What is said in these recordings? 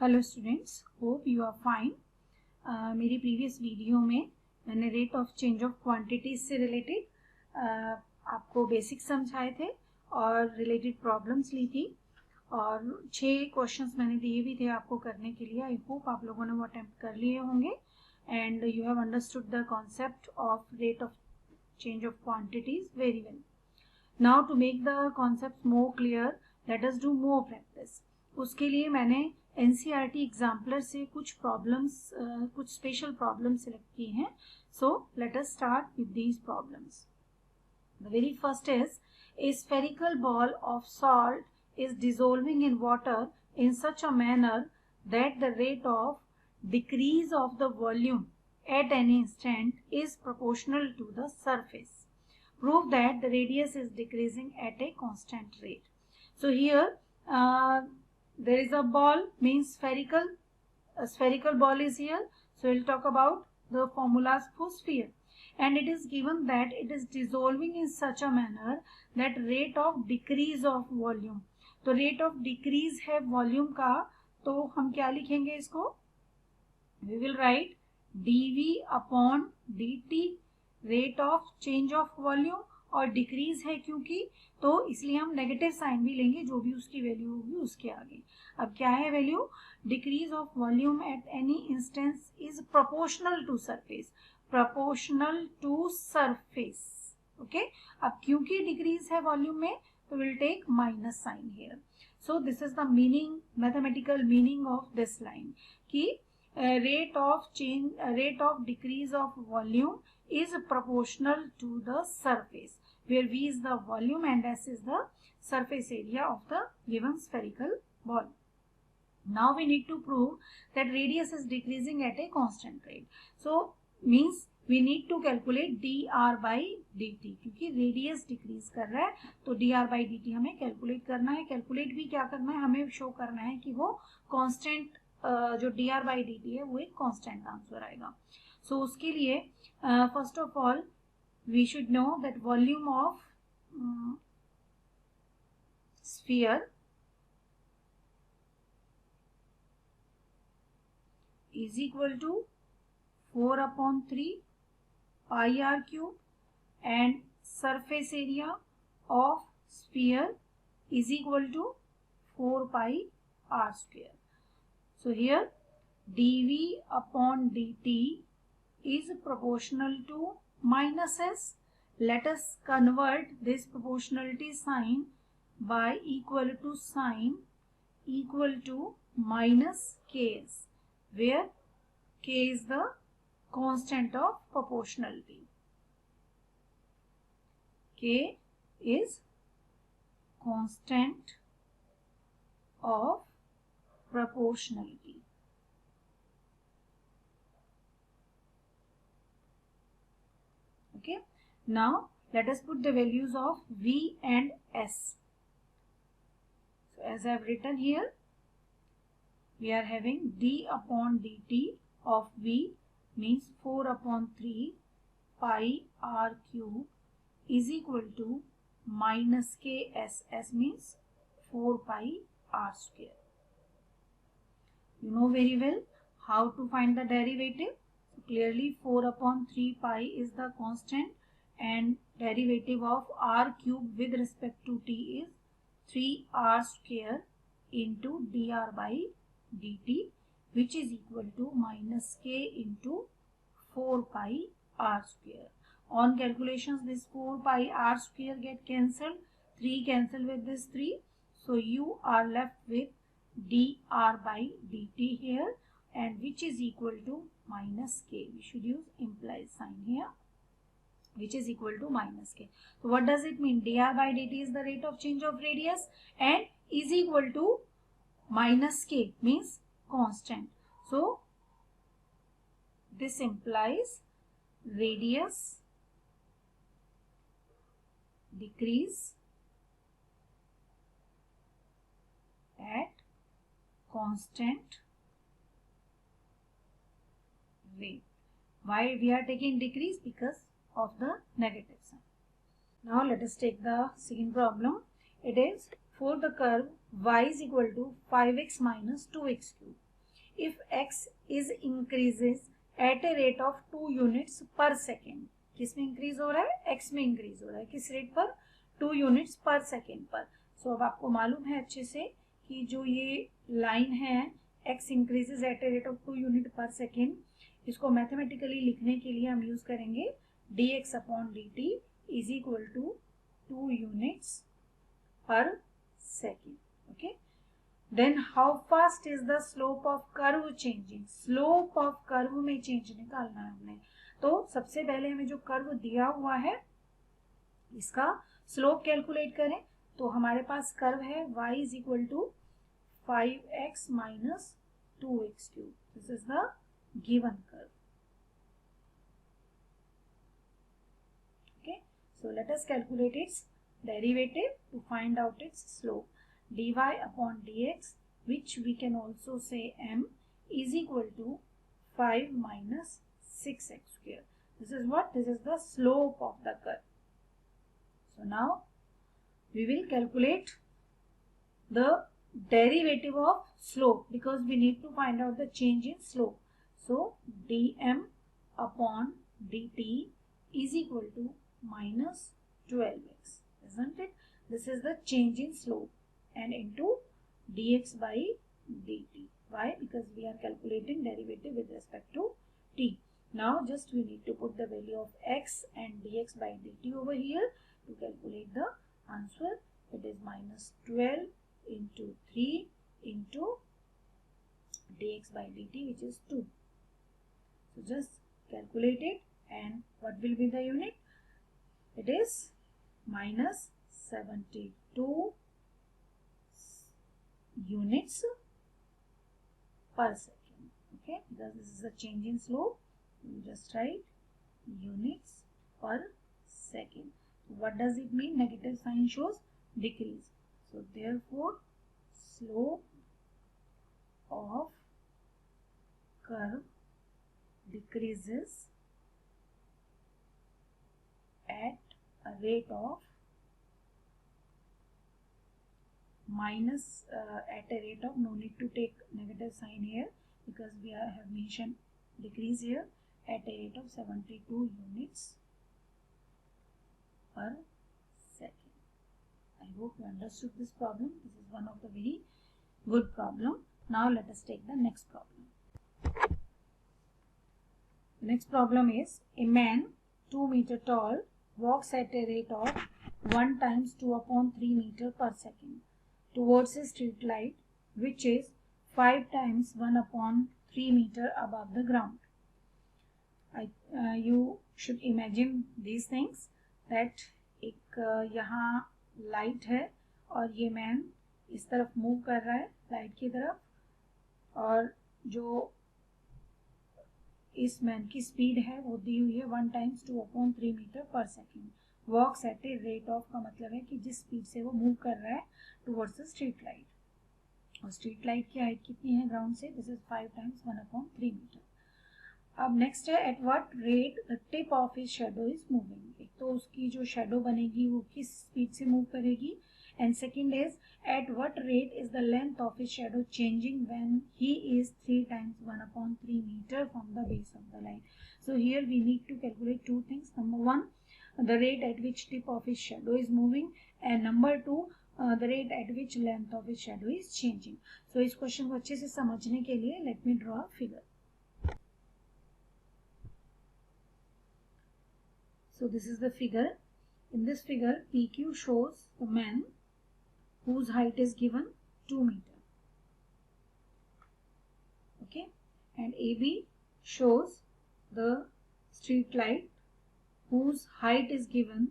Hello students, hope you are fine. मेरी previous video में मैंने rate of change of quantities से related आपको बेसिक्स समझाए थे और रिलेटेड प्रॉब्लम्स ली थी और 6 क्वेश्चंस मैंने दिए भी थे आपको करने के लिए। आई होप आप लोगों ने वो अटेम्प्ट कर लिए होंगे and you have understood the concept of rate of change of quantities very well. Now to make the concept more clear let us do more practice. उसके लिए मैंने एनसीईआरटी एग्जाम्पलर से कुछ प्रॉब्लम्स कुछ स्पेशल प्रॉब्लम्स सिलेक्ट किए हैं। सो let us start with these problems. The very first is a spherical ball of salt is dissolving in water in such a manner that the rate of decrease of the volume at any instant is proportional to the surface. Prove that the radius is decreasing at a constant rate. So here there is a ball, means spherical. A spherical ball is here. So we'll talk about the formulas for sphere. And it is given that it is dissolving in such a manner that rate of decrease of volume. तो rate of decrease है volume का, तो हम क्या लिखेंगे इसको? We will write dV upon dt, rate of change of volume, और decrease है क्योंकि, तो इसलिए हम नेगेटिव साइन भी लेंगे, जो भी उसकी वैल्यू होगी उसके आगे। अब क्या है value? Decrease of volume at any instance is proportional to surface, proportional to surface. Okay, अब क्योंकि डिक्रीज है वॉल्यूम में तो will take minus sign here. So this is the meaning, mathematical meaning of this line कि rate of decrease of volume is proportional to the surface, where V is the volume and S is the surface area of the given spherical ball. Now we need to prove that radius is decreasing at a constant rate. So means we need to calculate dr by dt, क्योंकि radius decrease कर रहा है तो dr by dt हमें calculate करना है। Calculate भी क्या करना है, हमें शो करना है कि वो कांस्टेंट जो dr by dt है वो एक कांस्टेंट आंसर आएगा। सो उसके लिए first of all we should know that volume of sphere is equal to 4/3 pi r cube and surface area of sphere is equal to 4 pi r square. So here dV upon dt is proportional to minus s. Let us convert this proportionality sign by equal to sign equal to minus ks, where k is the constant of proportionality. K is constant of proportionality. Okay, now let us put the values of V and S. So as I have written here, we are having d upon dt of V means 4/3 pi r cube is equal to minus k s. S means 4 pi r square. You know very well how to find the derivative. So clearly 4/3 pi is the constant and derivative of r cube with respect to t is 3r square into dr by dt, which is equal to minus k into 4 pi r square. On calculations this 4 pi r square get cancelled, 3 cancel with this 3, so you are left with dr by dt here, and which is equal to minus k. We should use implied sign here, which is equal to minus k. So what does it mean? dr by dt is the rate of change of radius and is equal to minus k means constant. So this implies radius decrease at constant rate. Why we are taking decrease? Because of the negative sign. Now let us take the second problem. It is for the curve y is equal to 5x minus 2x cube. if x is increases at a rate of 2 units per second. किस में increase हो रहा है? x में increase हो रहा है. किस रेट पर? 2 यूनिट्स पर सेकेंड पर. सो अब आपको मालूम है अच्छे से कि जो ये लाइन है x increases at a rate of 2 unit per second, इसको मैथमेटिकली लिखने के लिए हम यूज करेंगे dx upon dt is equal to 2 units per second. Okay, then how fast is the slope of curve changing. Slope of curve में change निकालना है हमने. तो सबसे पहले हमें जो कर्व दिया हुआ है इसका स्लोप कैलकुलेट करें. तो हमारे पास कर्व है y is equal to 5x minus 2x cube. This is the given curve. Okay, so let us calculate its derivative to find out its slope. dy upon dx, which we can also say m, is equal to 5 minus 6x square. This is what? This is the slope of the curve. So now we will calculate the derivative of slope because we need to find out the change in slope. So dm upon dt is equal to minus 12x. Isn't it? This is the change in slope, and into dx by dt. Why? Because we are calculating derivative with respect to t. Now just we need to put the value of x and dx by dt over here to calculate the answer. It is minus 12 into 3 into dx by dt, which is 2. So just calculate it, and what will be the unit? It is minus 72 units per second. Okay, because this is a change in slope, you just write units per second. What does it mean? Negative sign shows decrease. So therefore slope of curve decreases at a rate of minus at a rate of, no need to take negative sign here because we have mentioned decrease here, at a rate of 72 units per second. I hope you understood this problem. This is one of the very good problem. Now let us take the next problem. The next problem is a man 2 meter tall walks at a rate of 1 times 2 upon 3 meter per second towards a street light which is 5 times 1 upon 3 meter above the ground. You should imagine these things that एक यहाँ light है और ये man इस तरफ move कर रहा है लाइट की तरफ, और जो इस मैन की स्पीड है वो दी हुई है 1 टाइम्स 2 अपॉन 3 मीटर पर second. Walks at a rate of का मतलब है कि जिस स्पीड से वो मूव कर रहा है टुवर्ड्स द स्ट्रीट लाइट, और स्ट्रीट लाइट की हाइट कितनी है ग्राउंड से? This is 5 times 1 upon 3 metre. अब नेक्स्ट है at what rate the tip of his shadow is moving. एक तो उसकी जो शैडो बनेगी वो किस स्पीड से मूव करेगी, and second is at what rate is the length of his shadow changing when he is 3 times 1 upon 3 metre from the base of the line. So here we need to calculate two things. Number 1, the rate at which tip of his shadow is moving, and number 2, the rate at which length of his shadow is changing. So इस question को अच्छे से समझने के लिए let me draw a figure. So this is the figure. In this figure, PQ shows the man whose height is given 2 meter. Okay, and AB shows the street light whose height is given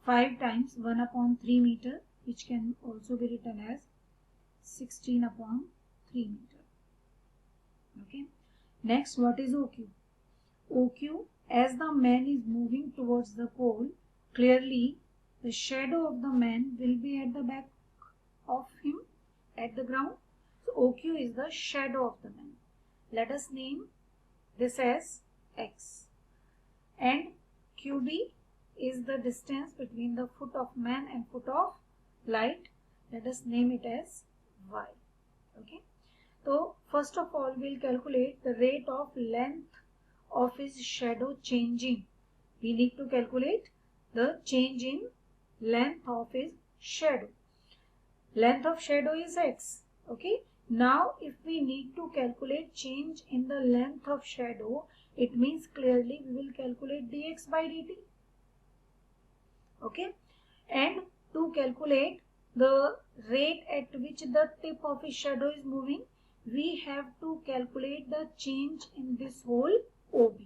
5 times 1 upon 3 meter, which can also be written as 16 upon 3 meter. Okay. Next, what is OQ? OQ, as the man is moving towards the pole, clearly the shadow of the man will be at the back of him at the ground. So OQ is the shadow of the man. Let us name this as X. And QD is the distance between the foot of man and foot of light. Let us name it as Y. Okay. तो first of all we'll calculate the rate of length of his shadow changing. We need to calculate the change in length of his shadow. Length of shadow is x. Okay. Now if we need to calculate change in the length of shadow, it means clearly we will calculate dx by dt. Okay. And to calculate the rate at which the tip of his shadow is moving, we have to calculate the change in this whole OB.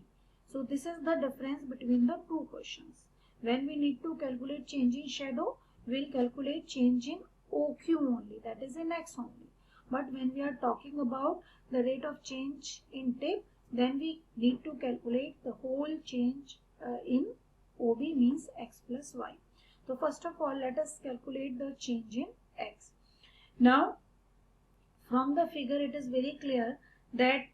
So this is the difference between the two questions. When we need to calculate change in shadow, we'll calculate change in OQ only, that is in X only. But when we are talking about the rate of change in tip, then we need to calculate the whole change in OB, means X plus Y. So first of all, let us calculate the change in X. Now, from the figure it is very clear that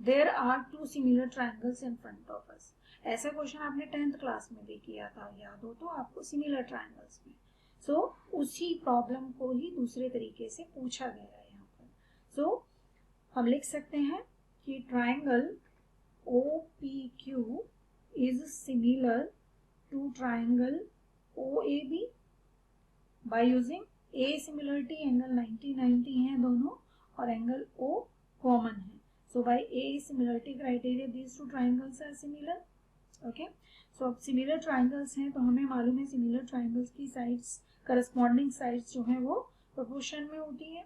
there are two similar triangles in front of us. ऐसा question आपने 10th class में भी किया था, याद हो तो आपको, सिमिलर ट्रायंगल्स में. सो उसी प्रॉब्लम को ही दूसरे तरीके से पूछा गया है यहाँ पर. सो हम लिख सकते हैं कि triangle OPQ is similar to triangle OAB by using A similarity, angle 90-90 हैं दोनों और एंगल O कॉमन है. So by A similarity criteria these two triangles are similar. Okay. So अब similar triangles हैं तो हमें मालूम है similar triangles की sides, corresponding sides जो हैं वो proportion में होती है.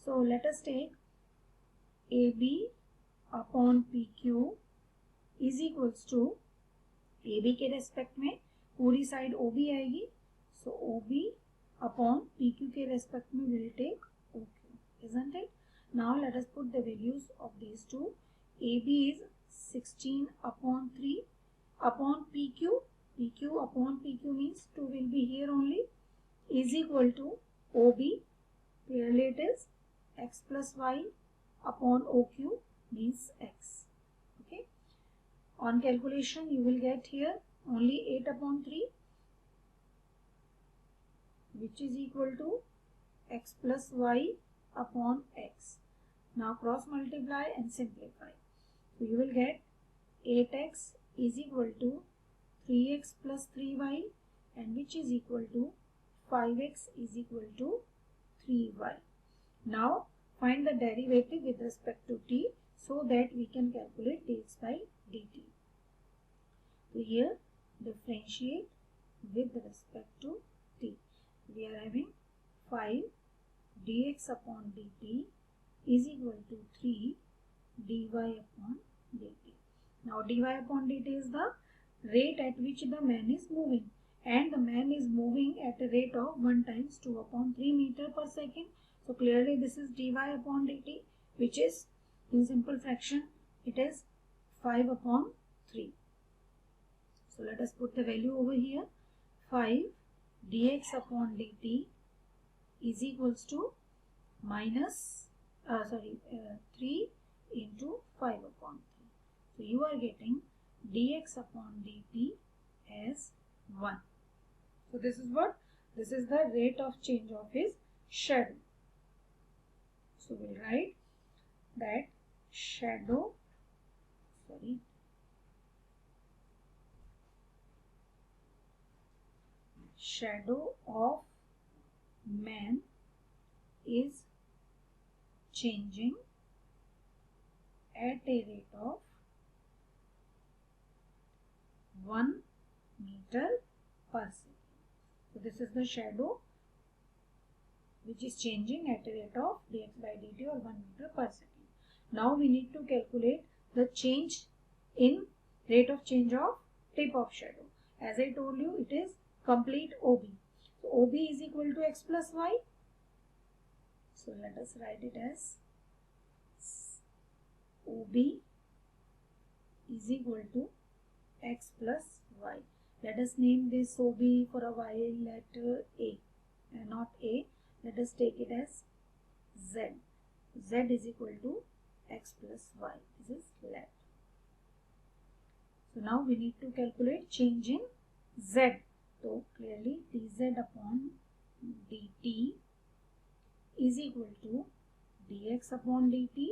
So let us take AB upon PQ is equals to, AB के रेस्पेक्ट में पूरी साइड OB आएगी. So OB upon PQ के रेस्पेक्ट में will take OQ, isn't it? Now let us put the values of these two. AB is 16 upon 3 upon PQ. PQ upon PQ means 2 will be here only, is equal to OB. Clearly it is X plus Y upon OQ means X. Okay. On calculation you will get here only 8 upon 3, which is equal to X plus Y upon X. Now cross multiply and simplify. So you will get 8x is equal to 3x plus 3y, and which is equal to 5x is equal to 3y. Now find the derivative with respect to t so that we can calculate dx by dt. So here differentiate with respect to t. We are having 5 dx upon dt is equal to 3 dy upon dt. Now dy upon dt is the rate at which the man is moving, and the man is moving at a rate of 1 times 2 upon 3 meter per second. So clearly this is dy upon dt, which is in simple fraction it is 5 upon 3. So let us put the value over here. 5 dx upon dt is equals to minus 3 into 5 upon 3. So you are getting dx upon dt as 1. So this is what? This is the rate of change of his shadow. So we'll write that shadow of man is changing at a rate of 1 meter per second. So this is the shadow which is changing at a rate of dx by dt or 1 meter per second. Now we need to calculate the change in rate of change of tip of shadow. As I told you, it is complete OB. So OB is equal to x plus y. So let us write it as OB is equal to x plus y. Let us name this OB for a while letter A, and not A. Let us take it as Z. Z is equal to x plus y. This is left. So now we need to calculate change in Z. So clearly dz upon dt is equal to dx upon dt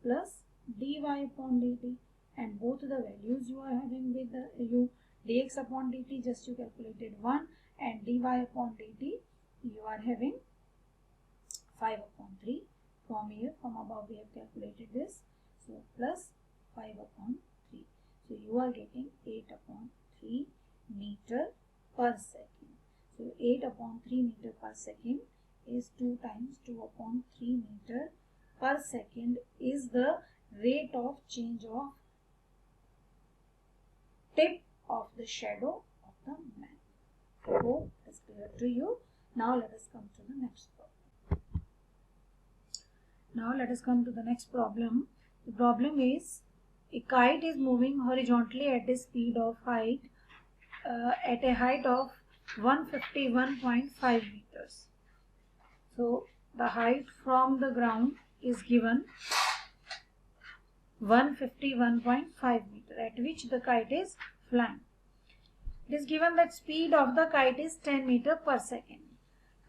plus dy upon dt, and both the values you are having with you. Dx upon dt just you calculated 1, and dy upon dt you are having 5 upon 3. From here, from above we have calculated this, so plus 5 upon 3. So you are getting 8 upon 3 meter per second. So 8 upon 3 meter per second is 2 times 2 upon 3 meter per second is the rate of change of tip of the shadow of the man. I hope it's clear to you. Now let us come to the next problem. The problem is a kite is moving horizontally at a speed of at a height of 151.5 meters. So the height from the ground is given 151.5 meter at which the kite is flying. It is given that speed of the kite is 10 meter per second.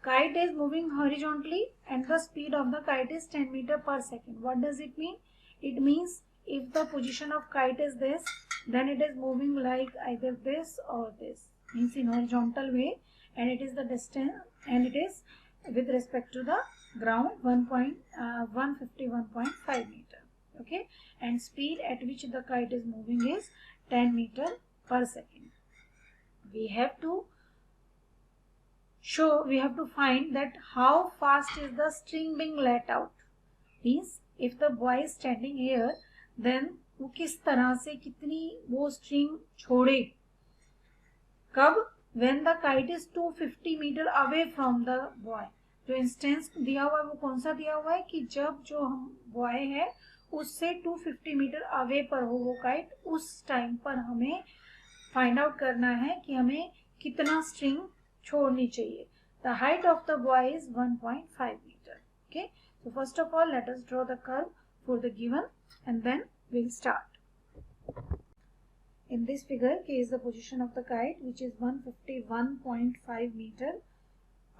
Kite is moving horizontally and the speed of the kite is 10 meter per second. What does it mean? It means if the position of kite is this, then it is moving like either this or this, means in horizontal way, and it is the distance, and it is with respect to the ground 151.5 meter. Okay, and speed at which the kite is moving is 10 meter per second. We have to find that how fast is the string being let out. Means if the boy is standing here, then वो किस तरह से कितनी वो string छोड़े, कब? When the kite is 250 meter away from the boy. जो instance दिया हुआ है वो कौन सा दिया हुआ है कि जब जो हम बॉय है उससे 250 मीटर अवे पर हो वो काइट, उस टाइम पर हमें फाइंड आउट करना है कि हमें कितना स्ट्रिंग छोड़नी चाहिए. The height of the boy is 1.5 meter. Okay, so first of all let us draw the curve for the given and then we'll start. In this figure, K is the position of the kite which is 151.5 meter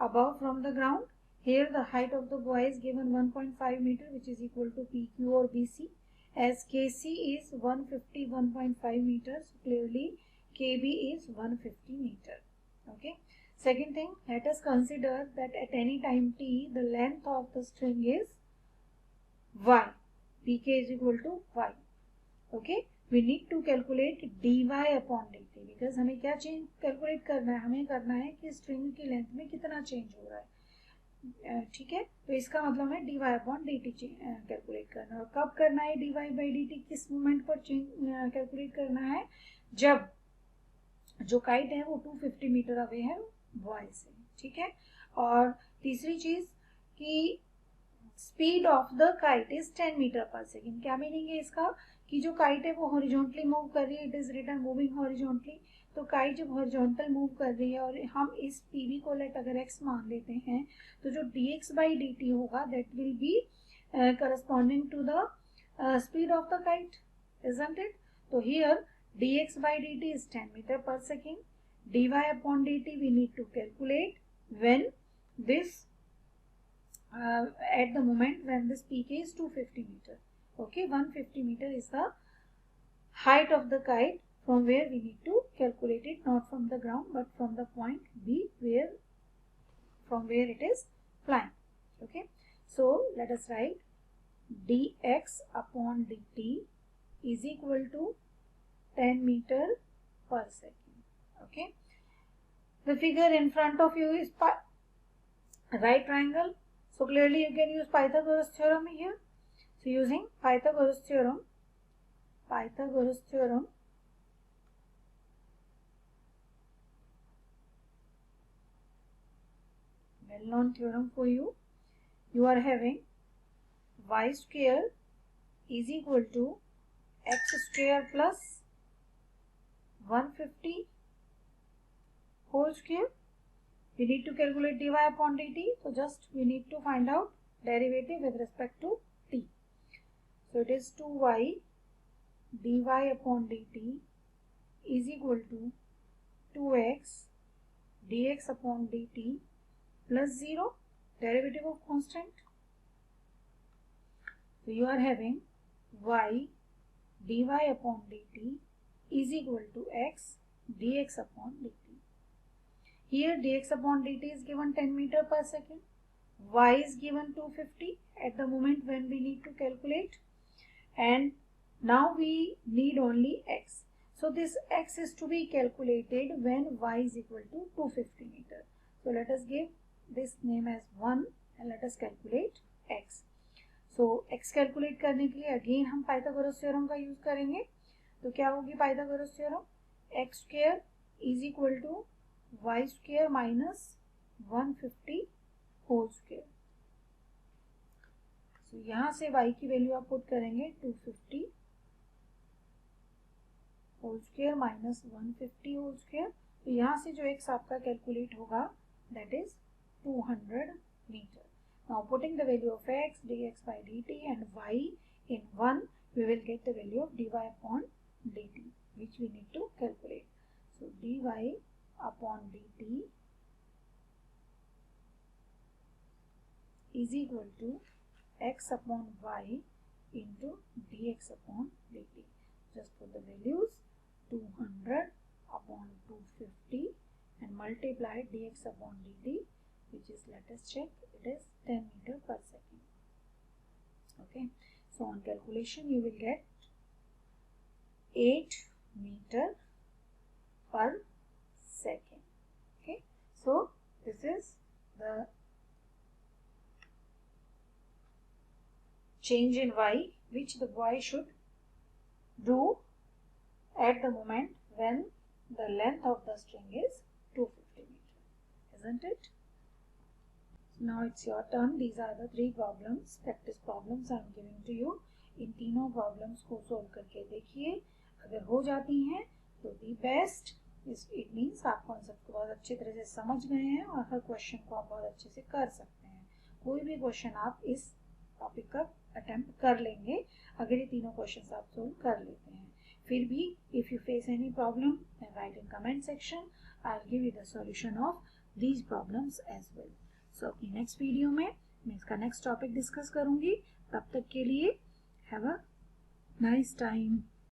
above from the ground. Here the height of the boy is given 1.5 meter which is equal to PQ or BC. As KC is 151.5 meters, clearly KB is 150 meter. Okay. Second thing, let us consider that at any time t, the length of the string is y. Pk is equal to y. Okay. We need to calculate dy upon dt because हमें क्या change calculate करना है, हमें करना है कि string की length में कितना चेंज हो रहा है. ठीक है, तो इसका मतलब है dy अपॉन dt कैलकुलेट करना है. और कब करना है dy बाई dt, किस मोमेंट पर कैलकुलेट करना है? जब जो काइट है वो 250 मीटर अवे है बॉय से. ठीक है, और तीसरी चीज कि speed of the kite is 10 metre पर सेकेंड. क्या मीनिंग है इसका कि जो काइट है वो हॉरिजॉन्टली मूव कर रही है, it is written moving horizontally. तो काइट जब हॉरिजॉन्टल मूव कर रही है और हम इस पीवी को लेट अगर x मान लेते हैं तो जो dx बाई dt होगा that will be corresponding to the speed of the kite, isn't it? तो here dx by dt is 10 meter per second. dy upon dt we need to calculate when this at the moment when this pk is 250 meter. Okay, 150 meter is the height of the kite from where we need to calculate it, not from the ground but from the point B from where it is flying. Okay, so let us write dx upon dt is equal to 10 meter per second. Okay, the figure in front of you is right triangle, so clearly you can use Pythagoras theorem here. So using Pythagoras theorem, well known theorem for you, you are having y square is equal to x square plus 150 whole square. We need to calculate dy upon dt, so just we need to find out derivative with respect to t. So it is 2y dy upon dt is equal to 2x dx upon dt plus 0, derivative of constant. So you are having y dy upon dt is equal to x dx upon dt. Here dx upon dt is given 10 meter per second. Y is given 250 at the moment when we need to calculate, and now we need only x. So this x is to be calculated when y is equal to 250 meter. So let us give this name as 1 and let us calculate x. So x calculate करने के लिए again हम Pythagoras theorem का use करेंगे. तो क्या होगी Pythagoras theorem? X square is equal to y square minus 150 whole square. So यहाँ से y की वैल्यू आप पुट करेंगे 250 whole square minus 150 whole square. तो यहाँ से जो x आपका कैलकुलेट होगा that is 200 metre. Now putting the value of x, dx by dt and y in 1, we will get the value of dy upon dt, which we need to calculate. So dy upon dt is equal to x upon y into dx upon dt. Just put the values 200 upon 250 and multiply dx upon dt, which is, let us check, it is 10 meter per second. Okay, so on calculation you will get 8 meter per second. Okay, so this is the change in y which the boy should do at the moment when the length of the string is 250 meter, isn't it? Now it's your turn. These are the 3 problems, practice problems I am giving to you. इन तीनों problems को solve करके देखिए. अगर हो जाती हैं तो the best. It means आप कॉन्सेप्ट को बहुत अच्छी तरह से समझ गए हैं और हर क्वेश्चन को आप बहुत अच्छे से कर सकते हैं. कोई भी क्वेश्चन आप इस टॉपिक का अटेम्प्ट कर लेंगे अगर ये तीनों क्वेश्चन आप सोल्व कर लेते हैं. फिर भी if you face any problem then write in comment section. I will give you the solution of these problems as well. So अपनी नेक्स्ट वीडियो में मैं इसका नेक्स्ट टॉपिक डिस्कस करूंगी. तब तक के लिए हैव अ नाइस टाइम.